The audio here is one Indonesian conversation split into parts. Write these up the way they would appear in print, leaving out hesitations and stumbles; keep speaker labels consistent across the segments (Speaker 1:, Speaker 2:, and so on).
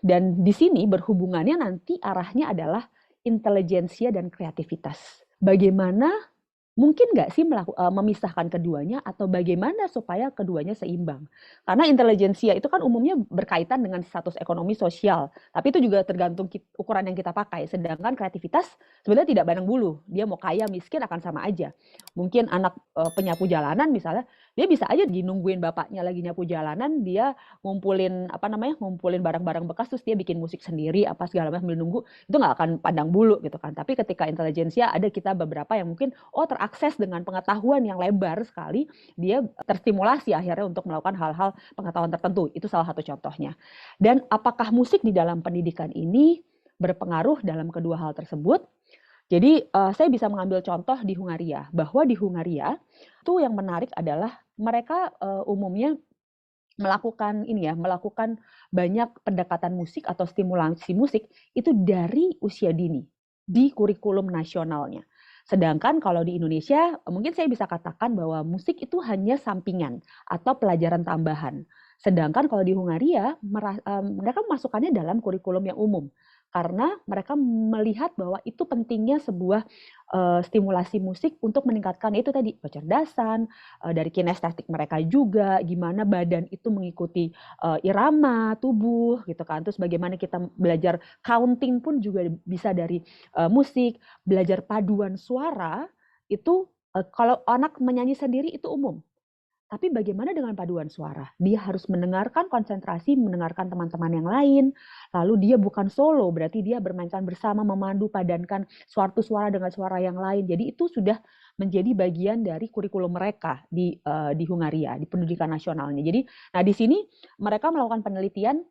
Speaker 1: Dan di sini berhubungannya nanti arahnya adalah intelijensia dan kreativitas. Bagaimana mungkin nggak sih memisahkan keduanya atau bagaimana supaya keduanya seimbang? Karena intelijensia itu kan umumnya berkaitan dengan status ekonomi sosial, tapi itu juga tergantung ukuran yang kita pakai. Sedangkan kreativitas sebenarnya tidak pandang bulu, dia mau kaya miskin akan sama aja. Mungkin anak penyapu jalanan misalnya, dia bisa aja nungguin bapaknya lagi nyapu jalanan, dia ngumpulin apa namanya, ngumpulin barang-barang bekas terus dia bikin musik sendiri apa segala macam sambil nunggu, itu nggak akan pandang bulu gitu kan. Tapi ketika intelijensia ada kita beberapa yang mungkin terakses dengan pengetahuan yang lebar sekali, dia terstimulasi akhirnya untuk melakukan hal-hal pengetahuan tertentu. Itu salah satu contohnya. Dan apakah musik di dalam pendidikan ini berpengaruh dalam kedua hal tersebut? Jadi saya bisa mengambil contoh di Hungaria, bahwa di Hungaria itu yang menarik adalah mereka umumnya melakukan banyak pendekatan musik atau stimulasi musik itu dari usia dini di kurikulum nasionalnya. Sedangkan kalau di Indonesia, mungkin saya bisa katakan bahwa musik itu hanya sampingan atau pelajaran tambahan. Sedangkan kalau di Hungaria, mereka memasukkannya dalam kurikulum yang umum. Karena mereka melihat bahwa itu pentingnya sebuah stimulasi musik untuk meningkatkan itu tadi kecerdasan, dari kinestetik mereka juga, gimana badan itu mengikuti irama tubuh gitu kan. Terus bagaimana kita belajar counting pun juga bisa dari musik, belajar paduan suara itu kalau anak menyanyi sendiri itu umum. Tapi bagaimana dengan paduan suara? Dia harus mendengarkan konsentrasi, mendengarkan teman-teman yang lain. Lalu dia bukan solo, berarti dia bermainkan bersama, memandu, padankan suatu suara dengan suara yang lain. Jadi itu sudah menjadi bagian dari kurikulum mereka di Hungaria, di pendidikan nasionalnya. Jadi, nah di sini mereka melakukan penelitian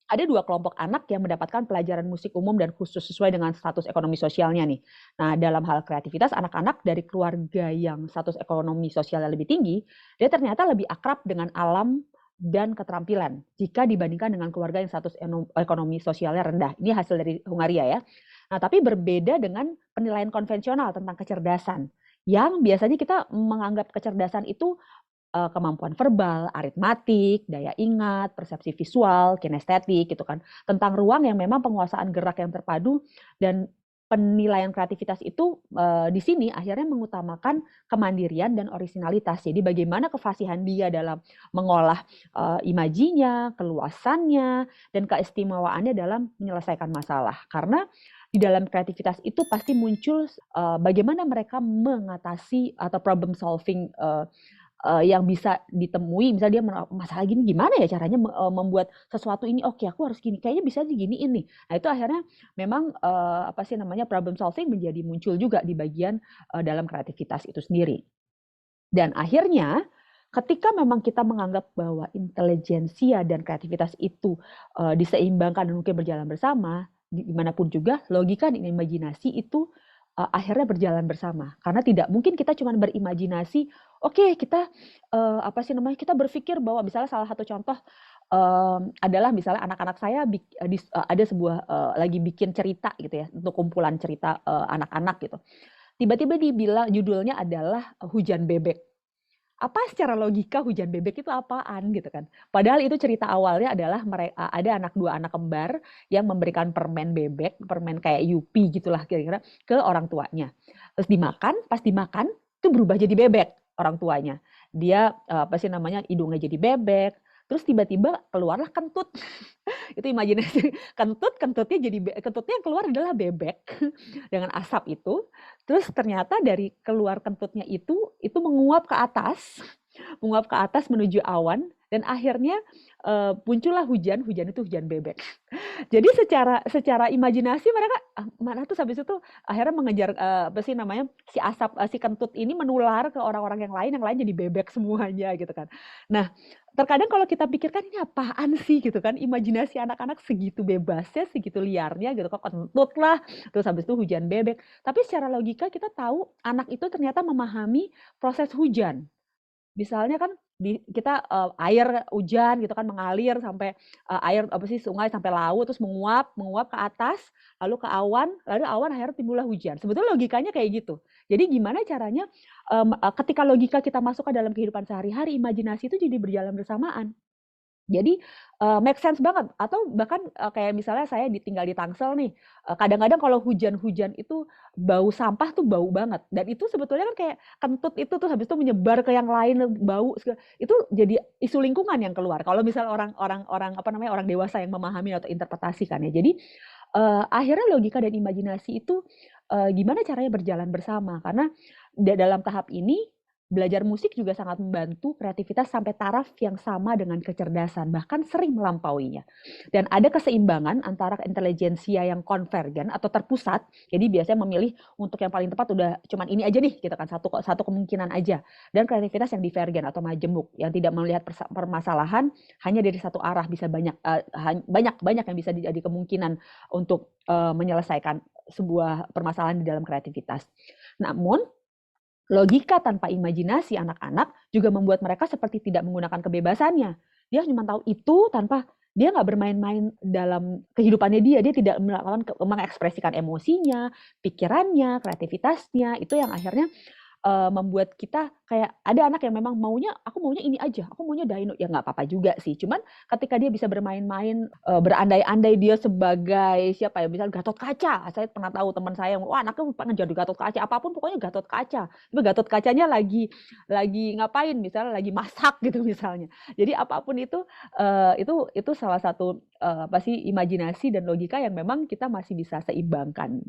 Speaker 1: ada 2 kelompok anak yang mendapatkan pelajaran musik umum dan khusus sesuai dengan status ekonomi sosialnya nih. Nah, dalam hal kreativitas, anak-anak dari keluarga yang status ekonomi sosialnya lebih tinggi, dia ternyata lebih akrab dengan alam dan keterampilan jika dibandingkan dengan keluarga yang status ekonomi sosialnya rendah. Ini hasil dari Hungaria ya. Nah, tapi berbeda dengan penilaian konvensional tentang kecerdasan. Yang biasanya kita menganggap kecerdasan itu kemampuan verbal, aritmatik, daya ingat, persepsi visual, kinestetik gitu kan. Tentang ruang yang memang penguasaan gerak yang terpadu dan penilaian kreativitas itu di sini akhirnya mengutamakan kemandirian dan orisinalitas. Jadi bagaimana kefasihan dia dalam mengolah imajinya, keluasannya, dan keistimewaannya dalam menyelesaikan masalah. Karena di dalam kreativitas itu pasti muncul bagaimana mereka mengatasi atau problem solving yang bisa ditemui, misalnya dia masalah gini gimana ya caranya membuat sesuatu ini oke aku harus gini kayaknya bisa digini ini. Nah itu akhirnya memang apa sih namanya problem solving menjadi muncul juga di bagian dalam kreativitas itu sendiri. Dan akhirnya ketika memang kita menganggap bahwa intelijensia dan kreativitas itu diseimbangkan dan mungkin berjalan bersama, dimanapun juga logika dan imajinasi itu akhirnya berjalan bersama. Karena tidak mungkin kita cuma berimajinasi, oke kita apa sih namanya kita berpikir bahwa misalnya salah satu contoh adalah misalnya anak-anak saya ada sebuah lagi bikin cerita gitu ya untuk kumpulan cerita anak-anak gitu. Tiba-tiba dibilang judulnya adalah Hujan Bebek. Apa secara logika hujan bebek itu apaan gitu kan. Padahal itu cerita awalnya adalah ada dua anak kembar yang memberikan permen bebek, permen kayak Yupi gitulah kira-kira ke orang tuanya. Terus dimakan, pas dimakan itu berubah jadi bebek orang tuanya. Dia apa sih namanya hidungnya jadi bebek. Terus tiba-tiba keluarlah kentut. Itu imajinasi kentutnya yang keluar adalah bebek dengan asap itu. Terus ternyata dari keluar kentutnya itu menguap ke atas menuju awan dan akhirnya muncullah hujan itu hujan bebek. Jadi secara imajinasi mereka mana tuh habis itu akhirnya mengejar apa sih namanya si asap si kentut ini menular ke orang-orang yang lain jadi bebek semuanya gitu kan. Nah, terkadang kalau kita pikirkan ini apaan sih gitu kan, imajinasi anak-anak segitu bebasnya, segitu liarnya gitu kok kentut lah, terus habis itu hujan bebek. Tapi secara logika kita tahu anak itu ternyata memahami proses hujan. Misalnya kan kita air hujan gitu kan mengalir sampai air apa sih sungai sampai laut terus menguap ke atas lalu ke awan lalu awan akhirnya timbullah hujan. Sebetulnya logikanya kayak gitu. Jadi gimana caranya ketika logika kita masuk ke dalam kehidupan sehari-hari imajinasi itu jadi berjalan bersamaan. Jadi, make sense banget atau bahkan, kayak misalnya saya tinggal di Tangsel nih, kadang-kadang kalau hujan-hujan itu bau sampah tuh bau banget dan itu sebetulnya kan kayak kentut itu tuh habis itu menyebar ke yang lain, bau itu jadi isu lingkungan yang keluar kalau misal orang apa namanya, orang dewasa yang memahami atau interpretasikan ya. Jadi, akhirnya logika dan imajinasi itu, gimana caranya berjalan bersama karena dalam tahap ini belajar musik juga sangat membantu kreativitas sampai taraf yang sama dengan kecerdasan, bahkan sering melampauinya. Dan ada keseimbangan antara intelijensia yang konvergen atau terpusat, jadi biasanya memilih untuk yang paling tepat udah cuman ini aja nih, gitu kan, satu kemungkinan aja. Dan kreativitas yang divergen atau majemuk, yang tidak melihat permasalahan hanya dari satu arah, bisa banyak yang bisa jadi kemungkinan untuk menyelesaikan sebuah permasalahan di dalam kreativitas. Namun logika tanpa imajinasi anak-anak juga membuat mereka seperti tidak menggunakan kebebasannya. Dia cuma tahu itu tanpa dia nggak bermain-main dalam kehidupannya dia tidak melakukan mengekspresikan emosinya, pikirannya, kreativitasnya. Itu yang akhirnya membuat kita kayak ada anak yang memang aku maunya ini aja, aku maunya Dino, ya nggak apa-apa juga sih. Cuman ketika dia bisa bermain-main, berandai-andai dia sebagai siapa ya, misalnya Gatot Kaca. Saya pernah tahu teman saya, wah anaknya pengen jadi Gatot Kaca, apapun pokoknya Gatot Kaca. Tapi Gatot Kacanya lagi ngapain, misalnya lagi masak gitu misalnya. Jadi apapun itu salah satu apa sih imajinasi dan logika yang memang kita masih bisa seimbangkan.